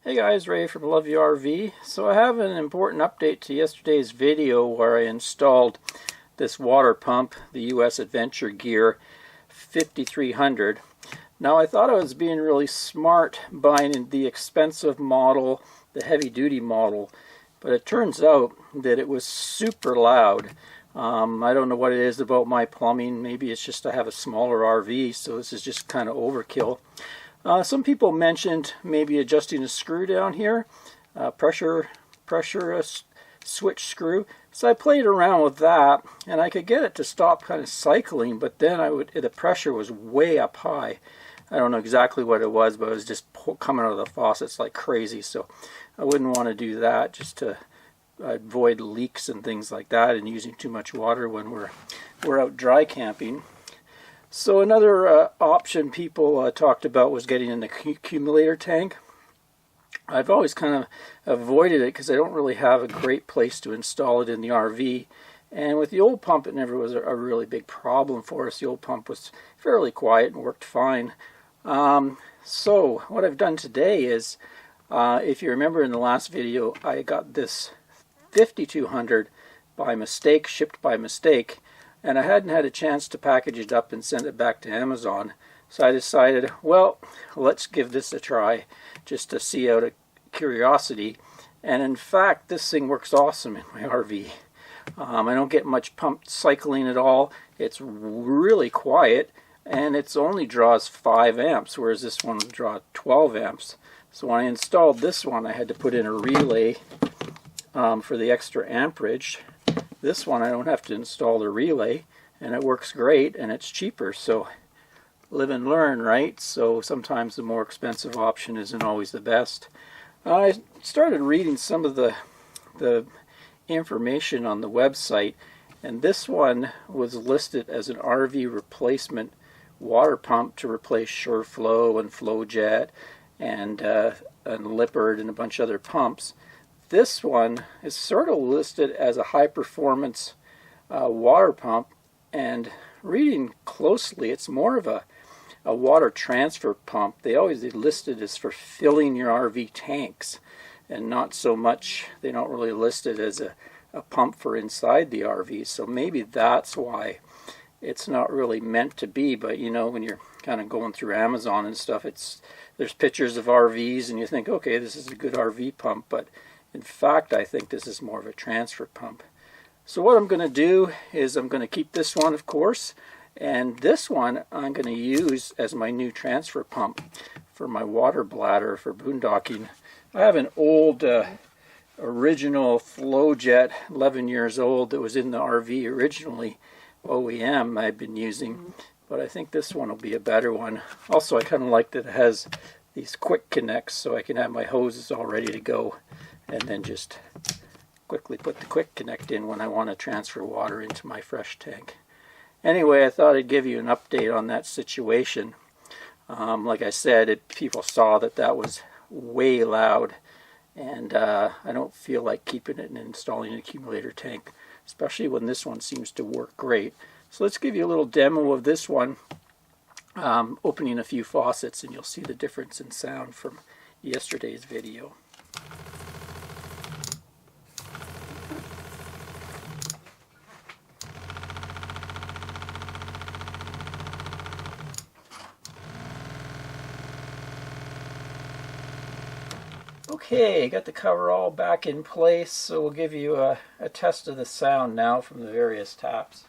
Hey guys, Ray from Love You RV. So I have an important update to yesterday's video where I installed this water pump, the US Adventure Gear 5300. Now I thought I was being really smart buying the expensive model, the heavy duty model, but it turns out that it was super loud. I don't know what it is about my plumbing. Maybe it's just I have a smaller RV, so this is just kind of overkill. Some people mentioned maybe adjusting a screw down here, pressure switch screw. So I played around with that, and I could get it to stop kind of cycling, but then the pressure was way up high. I don't know exactly what it was, but it was just coming out of the faucets like crazy. So I wouldn't want to do that, just to avoid leaks and things like that, and using too much water when we're out dry camping. So another option people talked about was getting an accumulator tank. I've always kind of avoided it because I don't really have a great place to install it in the RV. And with the old pump, it never was a really big problem for us. The old pump was fairly quiet and worked fine. So what I've done today is, if you remember in the last video, I got this 5200 by mistake, shipped by mistake. And I hadn't had a chance to package it up and send it back to Amazon. So I decided, well, let's give this a try just to see out of curiosity. And in fact, this thing works awesome in my RV. I don't get much pump cycling at all. It's really quiet, and it only draws 5 amps, whereas this one will draw 12 amps. So when I installed this one, I had to put in a relay for the extra amperage. This one I don't have to install the relay, and it works great, and it's cheaper. So live and learn, right? So sometimes the more expensive option isn't always the best. I started reading some of the information on the website, and this one was listed as an RV replacement water pump to replace ShurFlo and FlowJet and Lippert and a bunch of other pumps. This one is sort of listed as a high-performance water pump, and reading closely, it's more of a water transfer pump. They always list it as for filling your RV tanks, and not so much, they don't really list it as a pump for inside the RV. So maybe that's why it's not really meant to be. But you know, when you're kind of going through Amazon and stuff, there's pictures of RVs, and you think, okay, this is a good RV pump, but in fact, I think this is more of a transfer pump. So what I'm going to do is I'm going to keep this one, of course, and this one I'm going to use as my new transfer pump for my water bladder for boondocking. I have an old original FlowJet, 11 years old, that was in the RV originally, OEM I've been using, but I think this one will be a better one. Also, I kind of like that it has these quick connects, so I can have my hoses all ready to go, and then just quickly put the quick connect in when I want to transfer water into my fresh tank. Anyway, I thought I'd give you an update on that situation. Like I said, people saw that was way loud, and I don't feel like keeping it and installing an accumulator tank, especially when this one seems to work great. So let's give you a little demo of this one, opening a few faucets, and you'll see the difference in sound from yesterday's video. Okay, got the cover all back in place, so we'll give you a test of the sound now from the various taps.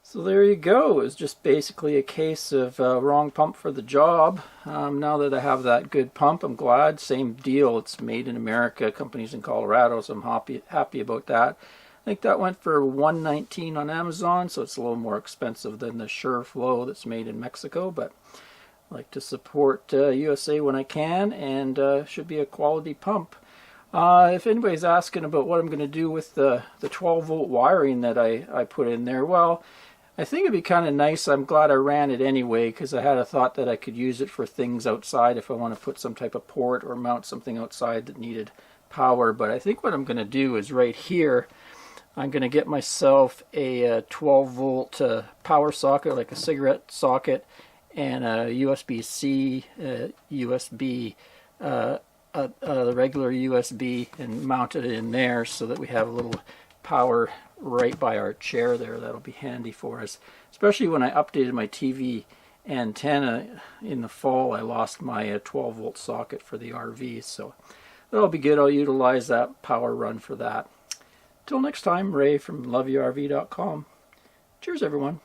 So there you go. It's just basically a case of wrong pump for the job. Now that I have that good pump, I'm glad. Same deal. It's made in America. Company's in Colorado, so I'm happy about that. I think that went for $119 on Amazon, so it's a little more expensive than the ShurFlo that's made in Mexico. But I like to support USA when I can, and should be a quality pump. If anybody's asking about what I'm going to do with the 12 volt wiring that I put in there, well, I think it'd be kind of nice. I'm glad I ran it anyway, because I had a thought that I could use it for things outside if I want to put some type of port or mount something outside that needed power. But I think what I'm going to do is right here, I'm going to get myself a 12 volt power socket, like a cigarette socket, and a USB-C, USB, the regular USB, and mount it in there so that we have a little power right by our chair there. That'll be handy for us, especially when I updated my TV antenna in the fall. I lost my 12 volt socket for the RV, so that'll be good. I'll utilize that power run for that. Till next time, Ray from loveyourrv.com. Cheers, everyone.